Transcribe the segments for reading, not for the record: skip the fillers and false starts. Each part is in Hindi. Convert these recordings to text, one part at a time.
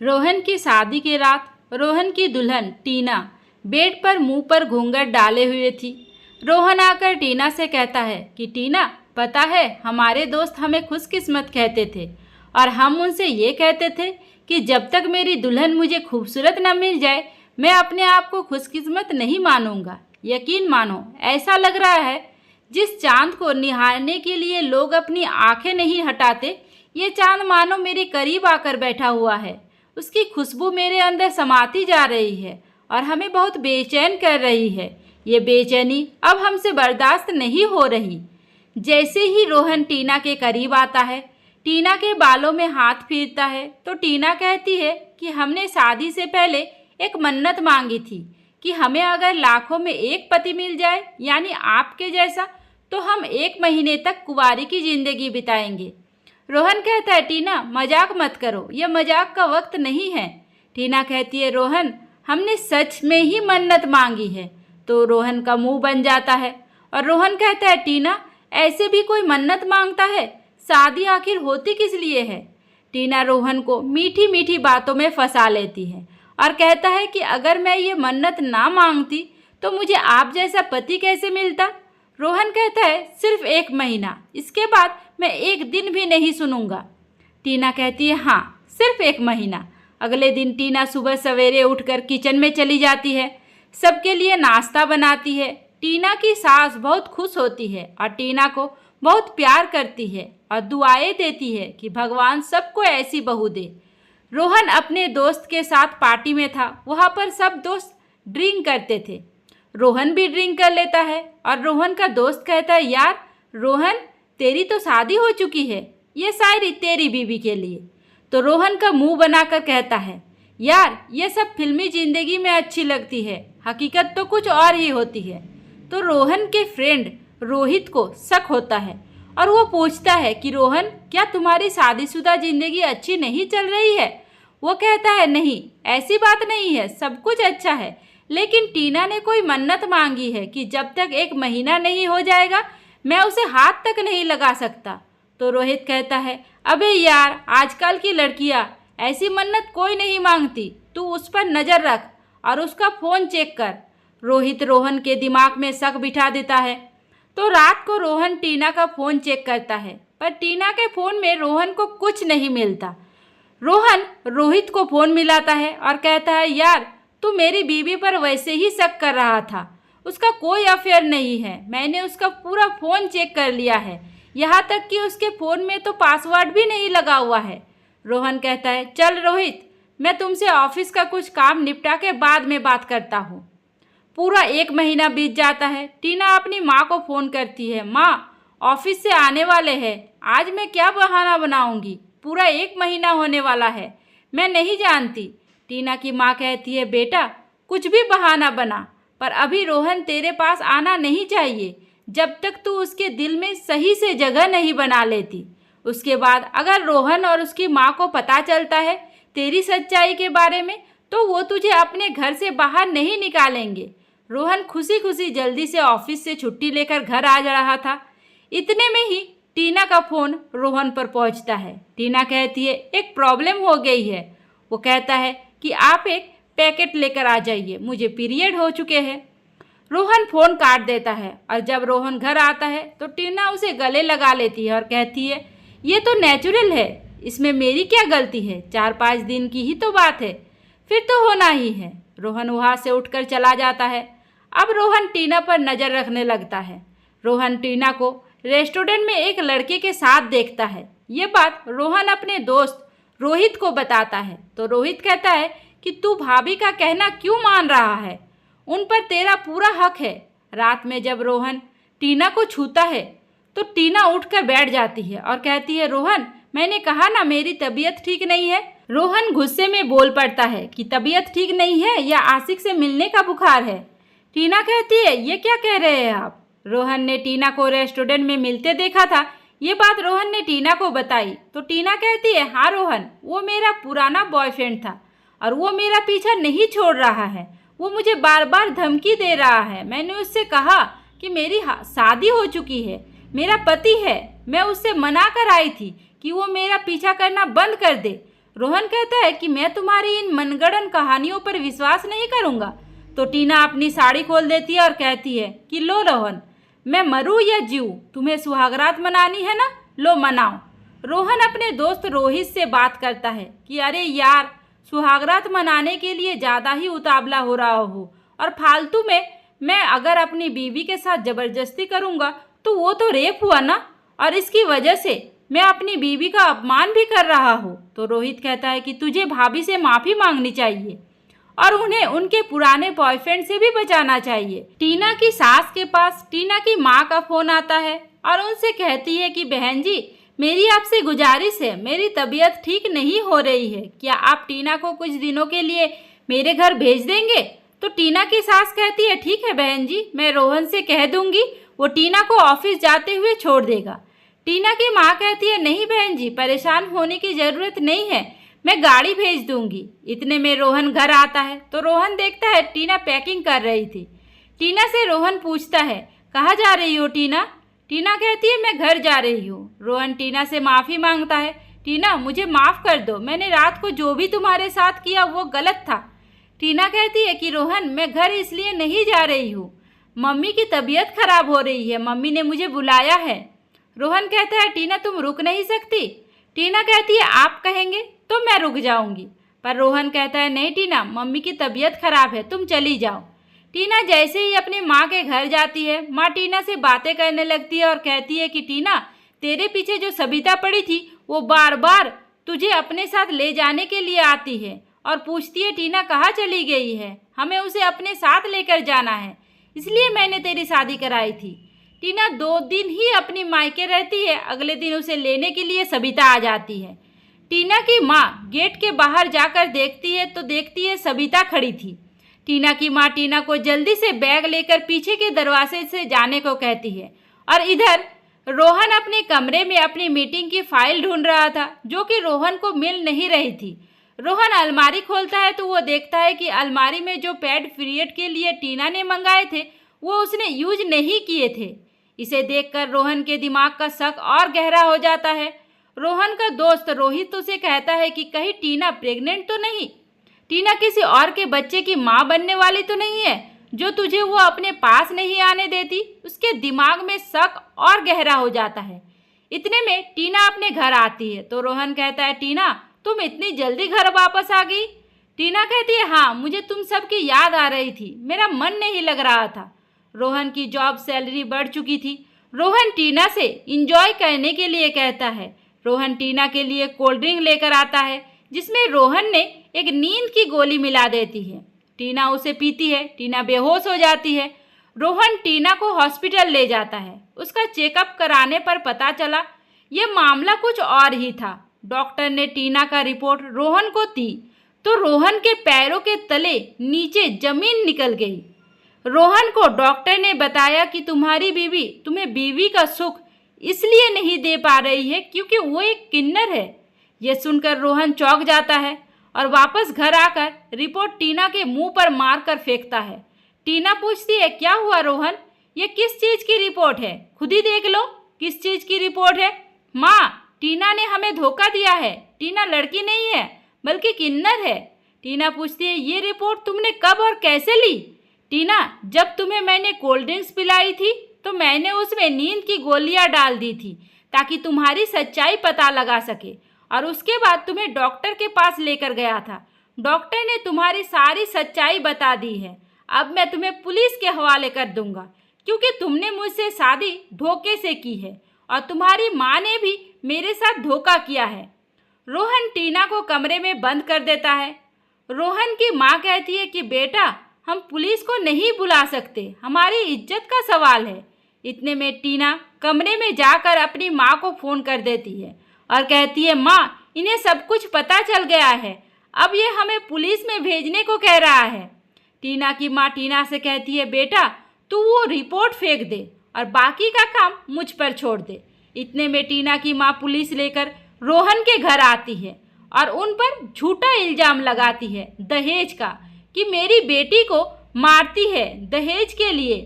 रोहन की शादी की रात रोहन की दुल्हन टीना बेड पर मुंह पर घूंघट डाले हुए थी। रोहन आकर टीना से कहता है कि टीना, पता है हमारे दोस्त हमें खुशकिस्मत कहते थे और हम उनसे ये कहते थे कि जब तक मेरी दुल्हन मुझे खूबसूरत न मिल जाए मैं अपने आप को खुशकिस्मत नहीं मानूंगा। यकीन मानो, ऐसा लग रहा है जिस चांद को निहारने के लिए लोग अपनी आंखें नहीं हटाते, ये चांद मानो मेरे करीब आकर बैठा हुआ है। उसकी खुशबू मेरे अंदर समाती जा रही है और हमें बहुत बेचैन कर रही है। ये बेचैनी अब हमसे बर्दाश्त नहीं हो रही। जैसे ही रोहन टीना के करीब आता है, टीना के बालों में हाथ फेरता है तो टीना कहती है कि हमने शादी से पहले एक मन्नत मांगी थी कि हमें अगर लाखों में एक पति मिल जाए, यानी आपके जैसा, तो हम 1 महीने तक कुंवारी की जिंदगी बिताएंगे। रोहन कहता है, टीना मजाक मत करो, यह मजाक का वक्त नहीं है। टीना कहती है, रोहन हमने सच में ही मन्नत मांगी है। तो रोहन का मुंह बन जाता है और रोहन कहता है, टीना ऐसे भी कोई मन्नत मांगता है? शादी आखिर होती किस लिए है? टीना रोहन को मीठी मीठी बातों में फंसा लेती है और कहता है कि अगर मैं ये मन्नत ना मांगती तो मुझे आप जैसा पति कैसे मिलता? रोहन कहता है, सिर्फ 1 महीना, इसके बाद मैं 1 दिन भी नहीं सुनूंगा। टीना कहती है, हाँ सिर्फ 1 महीना। अगले दिन टीना सुबह सवेरे उठकर किचन में चली जाती है, सबके लिए नाश्ता बनाती है। टीना की सास बहुत खुश होती है और टीना को बहुत प्यार करती है और दुआएं देती है कि भगवान सबको ऐसी बहू दे। रोहन अपने दोस्त के साथ पार्टी में था, वहाँ पर सब दोस्त ड्रिंक करते थे। रोहन भी ड्रिंक कर लेता है और रोहन का दोस्त कहता है, यार रोहन तेरी तो शादी हो चुकी है, ये शायरी तेरी बीवी के लिए। तो रोहन का मुंह बनाकर कहता है, यार ये सब फिल्मी जिंदगी में अच्छी लगती है, हकीकत तो कुछ और ही होती है। तो रोहन के फ्रेंड रोहित को शक होता है और वो पूछता है कि रोहन, क्या तुम्हारी शादीशुदा जिंदगी अच्छी नहीं चल रही है? वो कहता है, नहीं ऐसी बात नहीं है, सब कुछ अच्छा है, लेकिन टीना ने कोई मन्नत मांगी है कि जब तक 1 महीना नहीं हो जाएगा मैं उसे हाथ तक नहीं लगा सकता। तो रोहित कहता है, अबे यार आजकल की लड़कियां ऐसी मन्नत कोई नहीं मांगती, तू उस पर नज़र रख और उसका फ़ोन चेक कर। रोहित रोहन के दिमाग में शक बिठा देता है। तो रात को रोहन टीना का फ़ोन चेक करता है, पर टीना के फ़ोन में रोहन को कुछ नहीं मिलता। रोहन रोहित को फ़ोन मिलाता है और कहता है, यार तू मेरी बीवी पर वैसे ही शक कर रहा था, उसका कोई अफेयर नहीं है, मैंने उसका पूरा फ़ोन चेक कर लिया है, यहाँ तक कि उसके फ़ोन में तो पासवर्ड भी नहीं लगा हुआ है। रोहन कहता है, चल रोहित, मैं तुमसे ऑफिस का कुछ काम निपटा के बाद में बात करता हूँ। पूरा 1 महीना बीत जाता है। टीना अपनी माँ को फ़ोन करती है, माँ ऑफिस से आने वाले हैं, आज मैं क्या बहाना बनाऊँगी, पूरा 1 महीना होने वाला है, मैं नहीं जानती। टीना की माँ कहती है, बेटा कुछ भी बहाना बना, पर अभी रोहन तेरे पास आना नहीं चाहिए जब तक तू उसके दिल में सही से जगह नहीं बना लेती। उसके बाद अगर रोहन और उसकी माँ को पता चलता है तेरी सच्चाई के बारे में तो वो तुझे अपने घर से बाहर नहीं निकालेंगे। रोहन खुशी खुशी जल्दी से ऑफिस से छुट्टी लेकर घर आ जा रहा था। इतने में ही टीना का फ़ोन रोहन पर पहुंचता है। टीना कहती है, एक प्रॉब्लम हो गई है। वो कहता है कि आप एक पैकेट लेकर आ जाइए, मुझे पीरियड हो चुके हैं। रोहन फ़ोन काट देता है और जब रोहन घर आता है तो टीना उसे गले लगा लेती है और कहती है, ये तो नेचुरल है, इसमें मेरी क्या गलती है, 4-5 दिन की ही तो बात है, फिर तो होना ही है। रोहन वहाँ से उठकर चला जाता है। अब रोहन टीना पर नज़र रखने लगता है। रोहन टीना को रेस्टोरेंट में एक लड़के के साथ देखता है। ये बात रोहन अपने दोस्त रोहित को बताता है। तो रोहित कहता है कि तू भाभी का कहना क्यों मान रहा है, उन पर तेरा पूरा हक है। रात में जब रोहन टीना को छूता है तो टीना उठकर बैठ जाती है और कहती है, रोहन मैंने कहा ना मेरी तबीयत ठीक नहीं है। रोहन गुस्से में बोल पड़ता है कि तबीयत ठीक नहीं है या आशिक से मिलने का बुखार है। टीना कहती है, ये क्या कह रहे हैं आप? रोहन ने टीना को रेस्टोरेंट में मिलते देखा था, ये बात रोहन ने टीना को बताई। तो टीना कहती है, हाँ रोहन, वो मेरा पुराना बॉयफ्रेंड था और वो मेरा पीछा नहीं छोड़ रहा है, वो मुझे बार बार धमकी दे रहा है। मैंने उससे कहा कि मेरी शादी हो चुकी है, मेरा पति है, मैं उससे मना कर आई थी कि वो मेरा पीछा करना बंद कर दे। रोहन कहता है कि मैं तुम्हारी इन मनगढ़ंत कहानियों पर विश्वास नहीं करूँगा। तो टीना अपनी साड़ी खोल देती है और कहती है कि लो रोहन, मैं मरूं या जीऊं, तुम्हें सुहागरात मनानी है ना, लो मनाओ। रोहन अपने दोस्त रोहित से बात करता है कि अरे यार, सुहागरात मनाने के लिए ज़्यादा ही उतावला हो रहा हो और फालतू में मैं अगर अपनी बीवी के साथ ज़बरदस्ती करूँगा तो वो तो रेप हुआ ना, और इसकी वजह से मैं अपनी बीवी का अपमान भी कर रहा हूँ। तो रोहित कहता है कि तुझे भाभी से माफ़ी मांगनी चाहिए और उन्हें उनके पुराने बॉयफ्रेंड से भी बचाना चाहिए। टीना की सास के पास टीना की माँ का फ़ोन आता है और उनसे कहती है कि बहन जी, मेरी आपसे गुजारिश है, मेरी तबीयत ठीक नहीं हो रही है, क्या आप टीना को कुछ दिनों के लिए मेरे घर भेज देंगे। तो टीना की सास कहती है ठीक है बहन जी, मैं रोहन से कह दूंगी, वो टीना को ऑफिस जाते हुए छोड़ देगा। टीना की माँ कहती है नहीं बहन जी, परेशान होने की ज़रूरत नहीं है, मैं गाड़ी भेज दूंगी। इतने में रोहन घर आता है तो रोहन देखता है टीना पैकिंग कर रही थी। टीना से रोहन पूछता है कहाँ जा रही हो टीना। टीना कहती है मैं घर जा रही हूँ। रोहन टीना से माफ़ी मांगता है, टीना मुझे माफ़ कर दो, मैंने रात को जो भी तुम्हारे साथ किया वो गलत था। टीना कहती है कि रोहन, मैं घर इसलिए नहीं जा रही हूँ, मम्मी की तबीयत खराब हो रही है, मम्मी ने मुझे बुलाया है। रोहन कहता है टीना तुम रुक नहीं सकती। टीना कहती है आप कहेंगे तो मैं रुक जाऊंगी, पर रोहन कहता है नहीं टीना, मम्मी की तबीयत खराब है, तुम चली जाओ। टीना जैसे ही अपनी माँ के घर जाती है, माँ टीना से बातें करने लगती है और कहती है कि टीना, तेरे पीछे जो सबिता पड़ी थी वो बार बार तुझे अपने साथ ले जाने के लिए आती है और पूछती है टीना कहाँ चली गई है, हमें उसे अपने साथ लेकर जाना है, इसलिए मैंने तेरी शादी कराई थी। टीना 2 दिन ही अपनी मायके रहती है, अगले दिन उसे लेने के लिए सबिता आ जाती है। टीना की माँ गेट के बाहर जाकर देखती है तो देखती है सबिता खड़ी थी। टीना की माँ टीना को जल्दी से बैग लेकर पीछे के दरवाजे से जाने को कहती है और इधर रोहन अपने कमरे में अपनी मीटिंग की फाइल ढूंढ रहा था जो कि रोहन को मिल नहीं रही थी। रोहन अलमारी खोलता है तो वो देखता है कि अलमारी में जो पैड पीरियड के लिए टीना ने मंगाए थे वो उसने यूज नहीं किए थे। इसे देखकर रोहन के दिमाग का शक और गहरा हो जाता है। रोहन का दोस्त रोहित उसे कहता है कि कहीं टीना प्रेग्नेंट तो नहीं, टीना किसी और के बच्चे की माँ बनने वाली तो नहीं है जो तुझे वो अपने पास नहीं आने देती। उसके दिमाग में शक और गहरा हो जाता है। इतने में टीना अपने घर आती है तो रोहन कहता है टीना तुम इतनी जल्दी घर वापस आ गई। टीना कहती है हाँ, मुझे तुम सबकी याद आ रही थी, मेरा मन नहीं लग रहा था। रोहन की जॉब सैलरी बढ़ चुकी थी। रोहन टीना से इंजॉय करने के लिए कहता है। रोहन टीना के लिए कोल्ड ड्रिंक लेकर आता है जिसमें रोहन ने एक नींद की गोली मिला देती है। टीना उसे पीती है, टीना बेहोश हो जाती है। रोहन टीना को हॉस्पिटल ले जाता है। उसका चेकअप कराने पर पता चला ये मामला कुछ और ही था। डॉक्टर ने टीना का रिपोर्ट रोहन को दी तो रोहन के पैरों के तले नीचे जमीन निकल गई। रोहन को डॉक्टर ने बताया कि तुम्हारी बीवी तुम्हें बीवी का सुख इसलिए नहीं दे पा रही है क्योंकि वो एक किन्नर है। यह सुनकर रोहन चौंक जाता है और वापस घर आकर रिपोर्ट टीना के मुंह पर मार कर फेंकता है। टीना पूछती है क्या हुआ रोहन, ये किस चीज़ की रिपोर्ट है, खुद ही देख लो किस चीज़ की रिपोर्ट है। माँ, टीना ने हमें धोखा दिया है, टीना लड़की नहीं है बल्कि किन्नर है। टीना पूछती है ये रिपोर्ट तुमने कब और कैसे ली। टीना, जब तुम्हें मैंने कोल्ड ड्रिंक्स पिलाई थी तो मैंने उसमें नींद की गोलियां डाल दी थी ताकि तुम्हारी सच्चाई पता लगा सके, और उसके बाद तुम्हें डॉक्टर के पास लेकर गया था। डॉक्टर ने तुम्हारी सारी सच्चाई बता दी है। अब मैं तुम्हें पुलिस के हवाले कर दूंगा क्योंकि तुमने मुझसे शादी धोखे से की है और तुम्हारी माँ ने भी मेरे साथ धोखा किया है। रोहन टीना को कमरे में बंद कर देता है। रोहन की माँ कहती है कि बेटा, हम पुलिस को नहीं बुला सकते, हमारी इज्जत का सवाल है। इतने में टीना कमरे में जाकर अपनी माँ को फ़ोन कर देती है और कहती है माँ, इन्हें सब कुछ पता चल गया है, अब ये हमें पुलिस में भेजने को कह रहा है। टीना की माँ टीना से कहती है बेटा, तू वो रिपोर्ट फेंक दे और बाकी का काम मुझ पर छोड़ दे। इतने में टीना की माँ पुलिस लेकर रोहन के घर आती है और उन पर झूठा इल्ज़ाम लगाती है दहेज का कि मेरी बेटी को मारती है दहेज के लिए,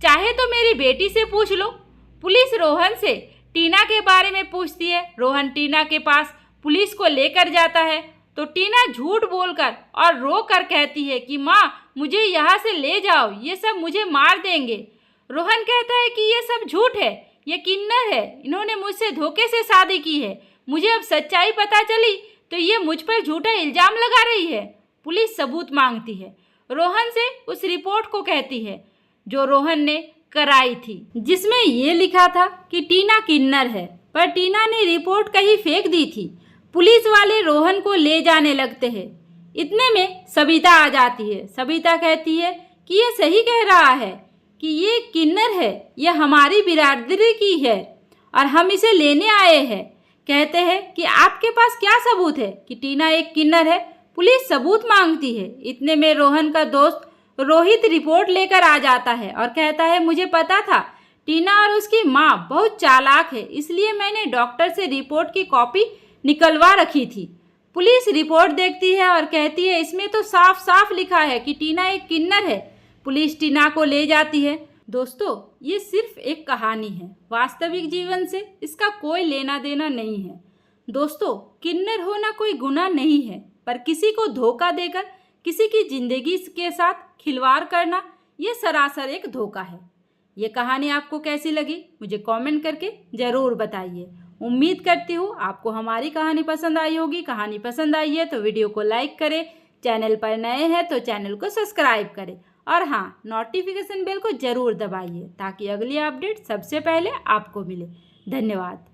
चाहे तो मेरी बेटी से पूछ लो। पुलिस रोहन से टीना के बारे में पूछती है। रोहन टीना के पास पुलिस को लेकर जाता है तो टीना झूठ बोलकर और रो कर कहती है कि माँ मुझे यहाँ से ले जाओ, ये सब मुझे मार देंगे। रोहन कहता है कि ये सब झूठ है, ये किन्नर है, इन्होंने मुझसे धोखे से शादी की है, मुझे अब सच्चाई पता चली तो ये मुझ पर झूठा इल्ज़ाम लगा रही है। पुलिस सबूत मांगती है, रोहन से उस रिपोर्ट को कहती है जो रोहन ने कराई थी, जिसमें ये लिखा था कि टीना किन्नर है, पर टीना ने रिपोर्ट कहीं फेंक दी थी। पुलिस वाले रोहन को ले जाने लगते हैं। इतने में सविता आ जाती है। सविता कहती है कि ये सही कह रहा है कि ये किन्नर है, ये हमारी बिरादरी की है और हम इसे लेने आए हैं। कहते हैं कि आपके पास क्या सबूत है कि टीना एक किन्नर है। पुलिस सबूत मांगती है। इतने में रोहन का दोस्त रोहित रिपोर्ट लेकर आ जाता है और कहता है मुझे पता था टीना और उसकी माँ बहुत चालाक है, इसलिए मैंने डॉक्टर से रिपोर्ट की कॉपी निकलवा रखी थी। पुलिस रिपोर्ट देखती है और कहती है इसमें तो साफ साफ लिखा है कि टीना एक किन्नर है। पुलिस टीना को ले जाती है। दोस्तों, ये सिर्फ एक कहानी है, वास्तविक जीवन से इसका कोई लेना देना नहीं है। दोस्तों, किन्नर होना कोई गुनाह नहीं है, पर किसी को धोखा देकर किसी की जिंदगी के साथ खिलवाड़ करना ये सरासर एक धोखा है। ये कहानी आपको कैसी लगी मुझे कमेंट करके ज़रूर बताइए। उम्मीद करती हूँ आपको हमारी कहानी पसंद आई होगी। कहानी पसंद आई है तो वीडियो को लाइक करें, चैनल पर नए हैं तो चैनल को सब्सक्राइब करें और हाँ, नोटिफिकेशन बेल को ज़रूर दबाइए ताकि अगली अपडेट सबसे पहले आपको मिले। धन्यवाद।